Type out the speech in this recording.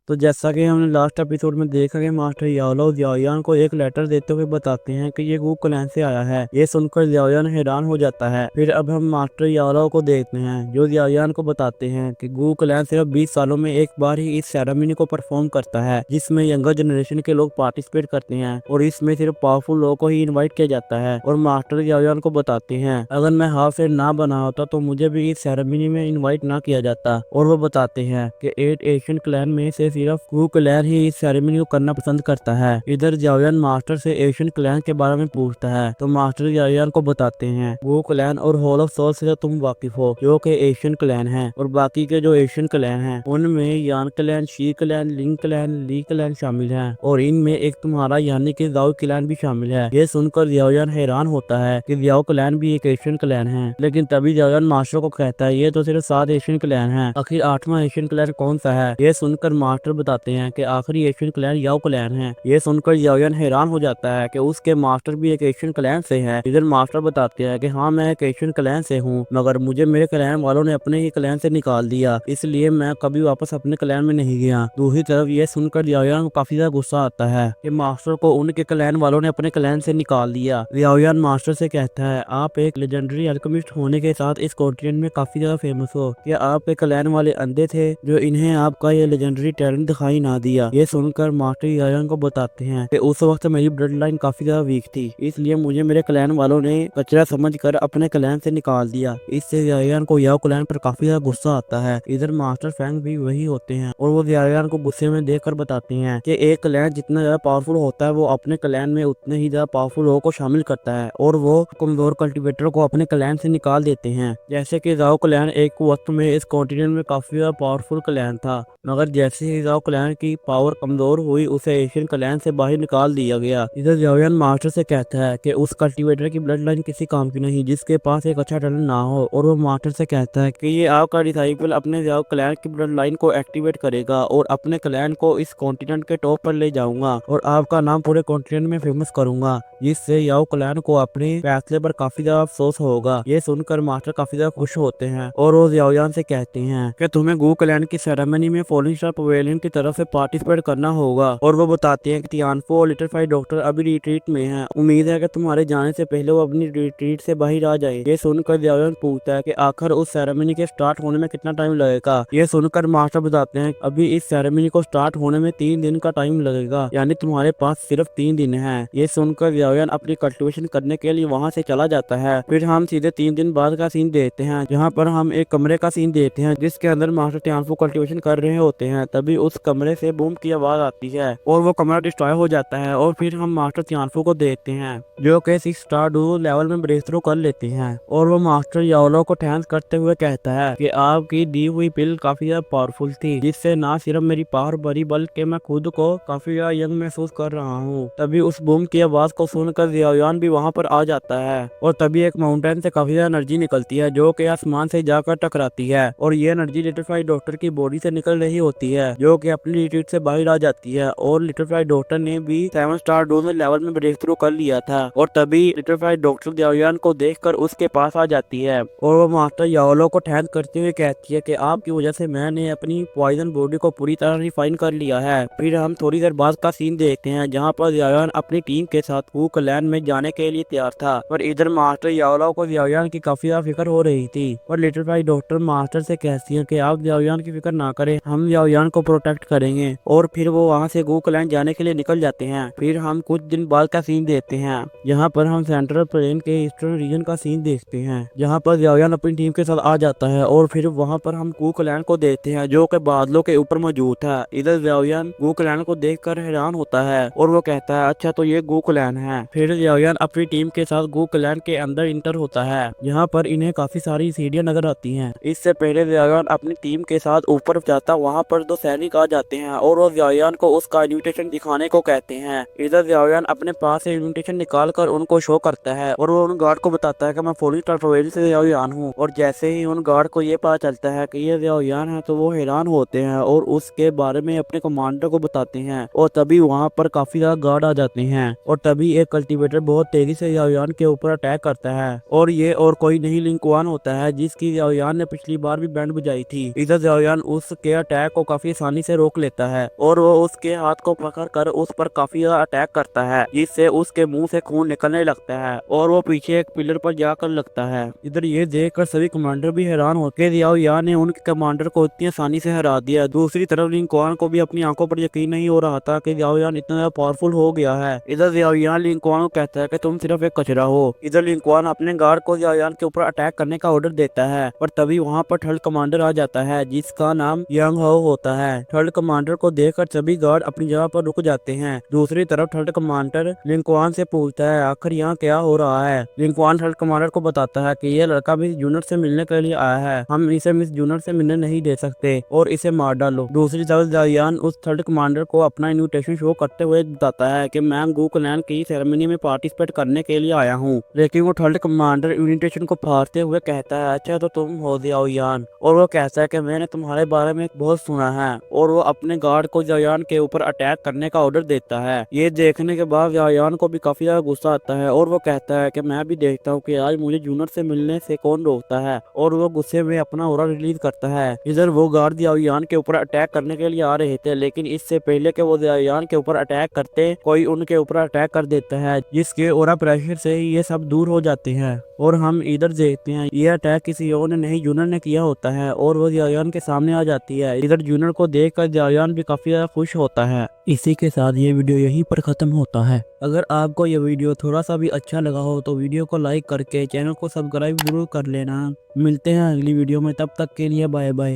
तो जैसा कि हमने लास्ट एपिसोड में देखा कि मास्टर याओलो जियाओयान को एक लेटर देते हुए बताते हैं कि ये वू क्लैन से आया है। ये सुनकर जियाओयान हैरान हो जाता है। फिर अब हम मास्टर याओलो को देखते हैं जो जियाओयान को बताते हैं कि वू क्लैन सिर्फ 20 सालों में एक बार ही इस सेरेमनी को परफॉर्म करता है जिसमें यंगर जनरेशन के लोग पार्टिसिपेट करते हैं और इसमें सिर्फ पावरफुल लोगों को ही इन्वाइट किया जाता है। और मास्टर जियाओयान को बताते हैं अगर मैं हाफ हेड ना बना होता तो मुझे भी इस सेरेमनी में इन्वाइट ना किया जाता। और वो बताते हैं कि 8 एशियन क्लैन में से सिर्फ वू क्लैन ही इस सेरेमनी को करना पसंद करता है। इधर जियाओयान मास्टर से एशियन क्लैन के बारे में पूछता है तो मास्टर जियाओयान को बताते हैं वू क्लैन और हॉल ऑफ सोल से तुम वाकिफ हो जो कि एशियन क्लैन है और बाकी के जो एशियन क्लैन हैं उनमें यान क्लैन, शी क्लैन, लिंग क्लैन, ली क्लैन शामिल हैं और इनमें एक तुम्हारा यानी कि जाओ क्लैन भी शामिल है। ये सुनकर जियाओयान हैरान होता है कि जाओ क्लैन भी एक एशियन क्लैन है। लेकिन तभी जियाओयान मास्टर को कहता है ये तो सिर्फ 7 एशियन क्लैन है, आखिर 8वां एशियन क्लैन कौन सा है। ये सुनकर मास्टर बताते हैं कि आखिरी एशियन क्लैन याओ क्लैन है। ये सुनकर जियाओयान हैरान हो जाता है कि उसके मास्टर भी एक एशियन क्लैन से है। इधर मास्टर बताते हैं कि हाँ मैं एक एशियन क्लैन से हूँ मगर मुझे मेरे क्लैन वालों ने अपने ही क्लैन से निकाल दिया, इसलिए मैं कभी वापस अपने क्लैन में नहीं गया। दूसरी तरफ ये सुनकर जियाओयान को काफी ज्यादा गुस्सा आता है कि मास्टर को उनके क्लैन वालों ने अपने क्लैन से निकाल दिया। जियाओयान मास्टर से कहता है आप एक लेजेंडरी अल्केमिस्ट होने के साथ इस कॉन्टिनेंट में काफी ज्यादा फेमस हो, क्या आपके क्लैन वाले अंधे थे जो इन्हें आपका ये लेजेंडरी टैलेंट दिखाई ना दिया। ये सुनकर मास्टर जियाओयान को बताते हैं कि उस वक्त मेरी ब्लड लाइन काफी ज्यादा वीक थी, इसलिए मुझे मेरे क्लैन वालों ने कचरा समझकर अपने क्लैन से निकाल दिया। इससे जियाओयान को याओ क्लैन पर काफी ज्यादा गुस्सा आता है। इधर मास्टर फैंग भी वही होते हैं और वो जियाओयान को गुस्से में देखकर बताते हैं कि एक क्लैन जितना ज्यादा पावरफुल होता है वो अपने क्लैन में उतने ही ज्यादा पावरफुल लोगों को शामिल करता है और वो कमजोर कल्टीवेटर को अपने क्लैन से निकाल देते हैं। जैसे कि जाओ क्लैन एक वक्त में इस कॉन्टिनेंट में काफी ज्यादा पावरफुल क्लैन था मगर जैसे ही जाओ क्लैन की पावर कमजोर हुई उसे एशियन क्लैन से बाहर निकाल दिया गया। इधर जियाओयान मास्टर से कहता है कि उस कल्टीवेटर की ब्लड लाइन किसी काम की नहीं जिसके पास एक अच्छा टैलेंट ना हो और वो मास्टर से कहता है कि ये आपका डिसाइपल अपने जाओ क्लैन की ब्लड लाइन को एक्टिवेट करेगा और अपने क्लैन को इस कॉन्टिनेंट के टॉप पर ले जाऊंगा और आपका नाम पूरे कॉन्टिनेंट में फेमस करूंगा, जिससे याओ क्लैन को अपने फैसले पर काफी ज्यादा अफसोस होगा। ये सुनकर मास्टर काफी ज्यादा खुश होते हैं और वो जियाओयान से कहते हैं कि तुम्हें वू क्लैन की सेरेमनी में फॉलिंग स्टार पवेलियन की तरफ से पार्टिसिपेट करना होगा। और वो बताते हैं कि तियानफो और लिटिल फाई डॉक्टर अभी रिट्रीट में हैं, उम्मीद है कि तुम्हारे जाने से पहले वो अपनी रिट्रीट से बाहर आ जाए। ये सुनकर जियाओयान पूछता है कि आखिर उस सेरेमनी के स्टार्ट होने में कितना टाइम लगेगा। ये सुनकर मास्टर बताते हैं अभी इस सेरेमनी को स्टार्ट होने में 3 दिन का टाइम लगेगा, यानी तुम्हारे पास सिर्फ 3 दिन है। ये सुनकर जियाओयान अपनी कल्टिवेशन करने के लिए वहाँ से चला जाता है। फिर हम सीधे 3 दिन बाद का सीन देखते हैं जहाँ पर हम एक कमरे का सीन देखते हैं जिसके अंदर मास्टर तियानफो कल्टिवेशन कर रहे होते हैं। तभी उस कमरे से बूम की आवाज आती है और वो कमरा डिस्ट्रॉय हो जाता है और फिर हम मास्टर तियानफो को देखते हैं जो कि 6 स्टार डू लेवल में ब्रेक थ्रू कर लेते हैं और वो मास्टर याओलो को थैंक्स करते हुए कहता है कि आपकी दी हुई पिल काफी ज्यादा पावरफुल थी, जिससे ना सिर्फ मेरी पावर बढ़ी बल्कि मैं खुद को काफी ज्यादा यंग महसूस कर रहा हूँ। तभी उस बूम की आवाज को सुनकर जियाओयान भी वहाँ पर आ जाता है और तभी एक माउंटेन से काफी ज्यादा एनर्जी निकलती है जो कि आसमान से जाकर टकराती है और ये एनर्जी लिटिल फ्लाई डॉक्टर की बॉडी से निकल रही होती है जो कि अपनी रिट्रीट से बाहर आ जाती है। और लिटिल फ्लाई डॉक्टर ने भी 7 स्टार डोज लेवल में ब्रेक थ्रू कर लिया था और तभी लिटिल फ्लाई डॉक्टर जियाओयान को देखकर उसके पास आ जाती है और वो मास्टर याओलो को थैंक करते हुए कहती है कि आपकी वजह से मैंने अपनी पॉइजन बॉडी को पूरी तरह रिफाइन कर लिया है। फिर हम थोड़ी देर बाद का सीन देखते हैं जहाँ पर जियाओयान अपनी टीम के साथ वू क्लैन में जाने के लिए तैयार था पर इधर मास्टर याओलो को जियाओयान की काफी ज्यादा फिक्र हो रही थी और लिटिल फ्लाई डॉक्टर मास्टर से कहती है कि आप जियाओयान की फिक्र ना करें, हम जियाओयान को प्रोटेक्ट करेंगे। और फिर वो वहाँ से वू क्लैन जाने के लिए निकल जाते हैं। फिर हम कुछ दिन बाद का सीन देखते हैं जहाँ पर हम सेंट्रल प्लेन के ईस्टर्न रीजन का सीन देखते हैं जहाँ पर जियाओयान अपनी टीम के साथ आ जाता है और फिर वहाँ पर हम वू क्लैन को देखते हैं जो कि बादलों के ऊपर मौजूद है। इधर जियाओयान वू क्लैन को देखकर हैरान होता है और वो कहता है अच्छा तो ये वू क्लैन है। फिर जियाओयान अपनी टीम के साथ वू क्लैन के अंदर इंटर होता है जहाँ पर इन्हें काफी सारी सीढ़ियां नजर आती हैं। इससे पहले जियाओयान अपनी टीम के साथ ऊपर जाता वहाँ पर 2 सैनिक आ जाते हैं और वो जियाओयान को उसका इन्विटेशन दिखाने को कहते हैं। इधर जियाओयान अपने पास से इन्विटेशन निकाल कर उनको शो करता है और वो उन गार्ड को बताता है कि मैं फॉलिंग स्टार पवेलियन से जियाओयान हूँ। और जैसे ही उन गार्ड को ये पता चलता है कि ये जियाओयान है तो वो हैरान होते हैं और उसके बारे में अपने कमांडर को बताते हैं और तभी वहाँ पर काफी ज्यादा गार्ड आ जाते हैं और तभी एक कल्टीवेटर बहुत तेजी से जियाओयान के ऊपर अटैक करता है और ये और कोई नहीं लिंग कुआन होता है जिसकी जियाओयान ने पिछली बार भी बैंड बजाई थी। इधर जियाओयान उसके अटैक को काफी आसानी आसानी से रोक लेता है और वो उसके हाथ को पकड़कर उस पर काफी ज्यादा अटैक करता है, जिससे उसके मुंह से खून निकलने लगता है और वो पीछे एक पिलर पर जाकर लगता है। इधर ये देखकर सभी कमांडर भी हैरान होते लियाओ यान ने उनके कमांडर को इतनी आसानी से हरा दिया। दूसरी तरफ लिन कुआन को भी अपनी आंखों पर यकीन नहीं हो रहा था कि लियाओ यान इतना ज्यादा पावरफुल हो गया है। इधर लियाओ यान लिन कुआन को कहता है कि तुम सिर्फ एक कचरा हो। इधर लिन कुआन अपने गार्ड को लियाओ यान के ऊपर अटैक करने का ऑर्डर देता है, पर तभी वहाँ पर थर्ड कमांडर आ जाता है जिसका नाम यांग हाओ होता है। थर्ड कमांडर को देखकर सभी गार्ड अपनी जगह पर रुक जाते हैं। दूसरी तरफ थर्ड कमांडर लिन कुआन से पूछता है आखिर यहाँ क्या हो रहा है। लिन कुआन थर्ड कमांडर को बताता है कि ये लड़का मिस जूनियर से मिलने के लिए आया है, हम इसे मिस जूनियर से मिलने नहीं दे सकते और इसे मार डालो। दूसरी तरफ जायान उस थर्ड कमांडर को अपना इन्विटेशन शो करते हुए बताता है कि मैं गू क्लैन की सेरेमनी में पार्टिसिपेट करने के लिए आया हूँ, लेकिन वो थर्ड कमांडर इन्विटेशन को फाड़ते हुए कहता है अच्छा तो तुम हो जायान, और वो कहता है कि मैंने तुम्हारे बारे में बहुत सुना है, और वो अपने गार्ड को जायान के ऊपर अटैक करने का ऑर्डर देता है। ये देखने के बाद जायान को भी काफी ज्यादा गुस्सा आता है और वो कहता है कि मैं भी देखता हूँ कि आज मुझे जूनियर से मिलने से कौन रोकता है, और वो गुस्से में अपना ऑरा रिलीज करता है। इधर वो गार्ड यान के ऊपर अटैक करने के लिए आ रहे थे, लेकिन इससे पहले कि वो यान के ऊपर अटैक करते कोई उनके ऊपर अटैक कर देता है, जिसके ऑरा प्रेशर से ही ये सब दूर हो जाते हैं। और हम इधर देखते हैं ये अटैक किसी और ने नहीं जूनियर ने किया होता है और वो जायान के सामने आ जाती है। इधर जूनियर को देखकर जायान भी काफी ज्यादा खुश होता है। इसी के साथ ये वीडियो यहीं पर खत्म होता है। अगर आपको ये वीडियो थोड़ा सा भी अच्छा लगा हो तो वीडियो को लाइक करके चैनल को सब्सक्राइब जरूर कर लेना। मिलते हैं अगली वीडियो में, तब तक के लिए बाय बाय।